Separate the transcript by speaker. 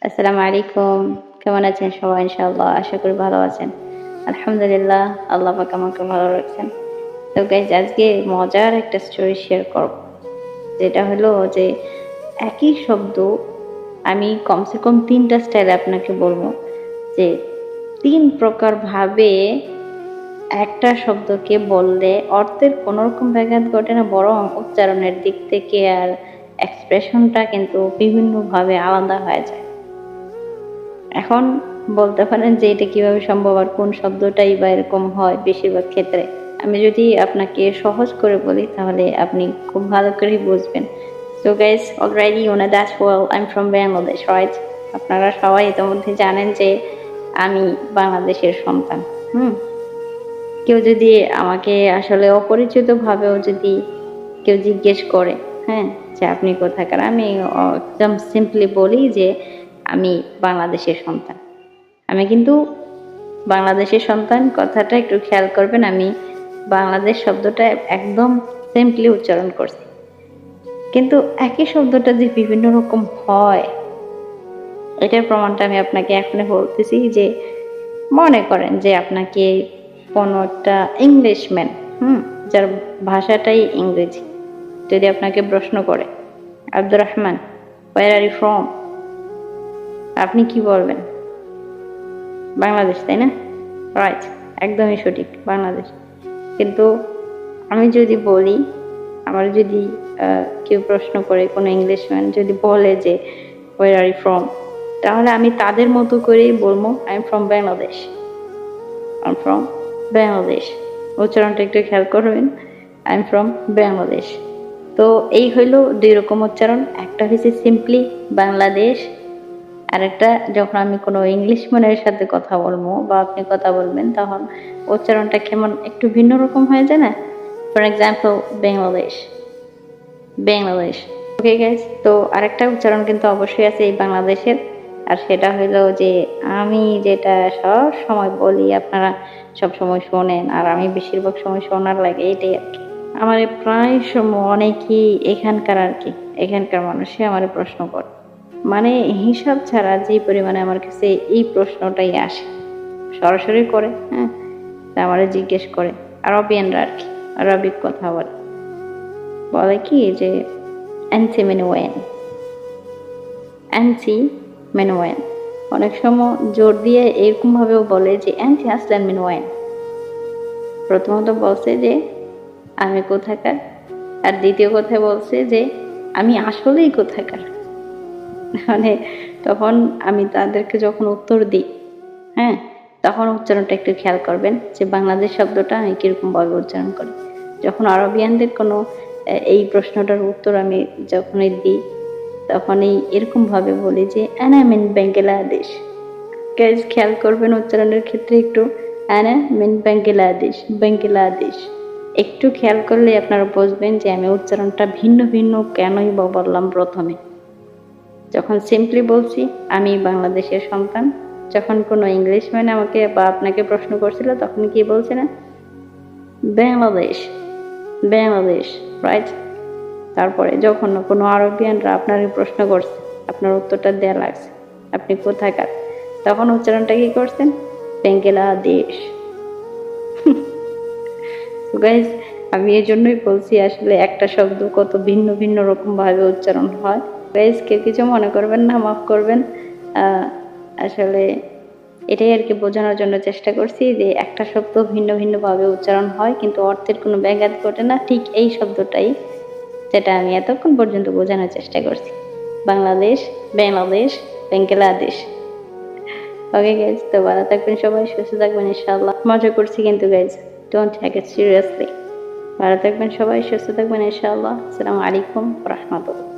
Speaker 1: আসসালামু আলাইকুম। কেমন আছেন সবাই? ইনশাআল্লাহ আশা করি ভালো আছেন। আলহামদুলিল্লাহ, আল্লাহ পাক আমাকে ভালো রাখছেন। তো গাইজ আজকে মজার একটা স্টোরি শেয়ার করব। যেটা হলো যে একই শব্দ আমি কমসে কম ৩ টা স্টাইলে আপনাকে বলব। যে ৩ প্রকার ভাবে একটা শব্দকে বললে অর্থের কোনো রকম ব্যাঘাত ঘটে না, বরং উচ্চারণের দিক থেকে আর এক্সপ্রেশনটা কিন্তু বিভিন্নভাবে আলাদা হয়ে যায়। এখন বলতে পারেন যে এটা কিভাবে সম্ভব আর কোন শব্দটাই বা এরকম হয় বেশিরভাগ ক্ষেত্রে। আমি যদি আপনাকে সহজ করে বলি তাহলে আপনি খুব ভালো করেই বুঝবেন। So guys, already you know that well I'm from Bangladesh, right? আপনারা সবাই ইতিমধ্যে জানেন যে আমি বাংলাদেশের সন্তান। কেউ যদি আমাকে আসলে অপরিচিতভাবেও যদি কেউ জিজ্ঞেস করে, হ্যাঁ? যে আপনি কোথাকার? আমি একদম সিম্পলি বলি যে আমি বাংলাদেশের সন্তান। আমি কিন্তু বাংলাদেশের সন্তান কথাটা একটু খেয়াল করবেন। আমি বাংলাদেশ শব্দটা একদম সিম্পলি উচ্চারণ করছি। কিন্তু একই শব্দটা যে বিভিন্ন রকম হয়, এটার প্রমাণটা আমি আপনাকে এখনই বলতেছি। যে মনে করেন যে আপনাকে কোনো একটা ইংলিশম্যান, যার ভাষাটাই ইংরেজি, যদি আপনাকে প্রশ্ন করে, Abdur Rahman, where are you from? আপনি কি বলবেন? বাংলাদেশ, তাই না? রাইট, একদমই সঠিক, বাংলাদেশ। কিন্তু আমি যদি বলি, আমার যদি কেউ প্রশ্ন করে, কোনো ইংলিশম্যান যদি বলে যে ওয়ার আর ইউ ফ্রম, তাহলে আমি তাদের মতো করেই বলবো I am from Bangladesh. I am from Bangladesh. উচ্চারণটা একটু খেয়াল করবেন, আই এম ফ্রম বাংলাদেশ। তো এই হইল ২ রকম উচ্চারণ। একটা হচ্ছে সিম্পলি বাংলাদেশ, আর একটা যখন আমি কোনো ইংলিশম্যানের সাথে কথা বলবো বা আপনি কথা বলবেন, তখন উচ্চারণটা কেমন একটু ভিন্ন রকম হয়ে যায় না? For example, Bangladesh, Bangladesh. Okay guys, তো আরেকটা উচ্চারণ কিন্তু অবশ্যই আছে এই বাংলাদেশের। আর সেটা হইলো যে আমি যেটা সব সময় বলি, আপনারা সব সময় শোনেন, আর আমি বেশিরভাগ সময় শোনার লাগে, এটাই আর কি। আমার প্রায় সময় অনেকেই এখানকার মানুষই আমার প্রশ্ন করে, মানে হিসাব ছাড়া যে পরিমাণে আমার কাছে এই প্রশ্নটাই আসে, সরাসরি করে, হ্যাঁ, আমার জিজ্ঞেস করে। আরবিয়ানরা আর কি, আরবিক কথা বলে কি যে অ্যান্টি মেনুওয়েন, অ্যান্টি মেনুওয়েন। অনেক সময় জোর দিয়ে এরকমভাবেও বলে যে অ্যান্টি আসলেন মেনুওয়েন। প্রথমত বলছে যে আমি কোথাকার, আর দ্বিতীয় কথায় বলছে যে আমি আসলেই কোথাকার। মানে তখন আমি তাদেরকে যখন উত্তর দিই, হ্যাঁ, তখন উচ্চারণটা একটু খেয়াল করবেন যে বাংলাদেশ শব্দটা আমি কীরকমভাবে উচ্চারণ করি। যখন আরবিয়ানদের কোনো এই প্রশ্নটার উত্তর আমি যখনই দিই, তখনই এরকমভাবে বলি যে আনা মিন বাংলাদেশ। গাইজ খেয়াল করবেন উচ্চারণের ক্ষেত্রে একটু, আনা মিন বাংলাদেশ, বাংলাদেশ। একটু খেয়াল করলে আপনারা বুঝবেন যে আমি উচ্চারণটা ভিন্ন ভিন্ন কেনই বা বললাম প্রথমে। যখন সিম্পলি বলছি আমি বাংলাদেশের সন্তান, যখন কোনো ইংলিশম্যান আমাকে বা আপনাকে প্রশ্ন করছিল, তখন কি বলছে না, বাংলাদেশ, বাংলাদেশ, রাইট? তারপরে যখন কোনো আরবিয়ানরা আপনারই প্রশ্ন করছে, আপনার উত্তরটা দেয়া লাগছে, আপনি কোথাকার, তখন উচ্চারণটা কি করছেন, বাংলাদেশ। গাইজ আমি এই জন্যই বলছি আসলে একটা শব্দ কত ভিন্ন ভিন্ন রকম ভাবে উচ্চারণ হয়। গাইজ কেউ কিছু মনে করবেন না, মাফ করবেন। আসলে এটাই আর কি বোঝানোর জন্য চেষ্টা করছি যে একটা শব্দ ভিন্ন ভিন্ন ভাবে উচ্চারণ হয়, কিন্তু অর্থের কোনো ব্যাঘাত ঘটে না। ঠিক এই শব্দটাই যেটা আমি এতক্ষণ পর্যন্ত বোঝানোর চেষ্টা করছি, বাংলাদেশ, বাংলাদেশ, বাংলাদেশ। ওকে গাইজ, তো ভালো থাকবেন সবাই, সুস্থ থাকবেন ইনশাআল্লাহ। মজা করছি কিন্তু guys, don't take it seriously. ভালো থাকবেন সবাই, সুস্থ থাকবেন ইনশাআল্লাহ। আসসালামু আলাইকুম ওয়া রাহমাতুল্লাহ।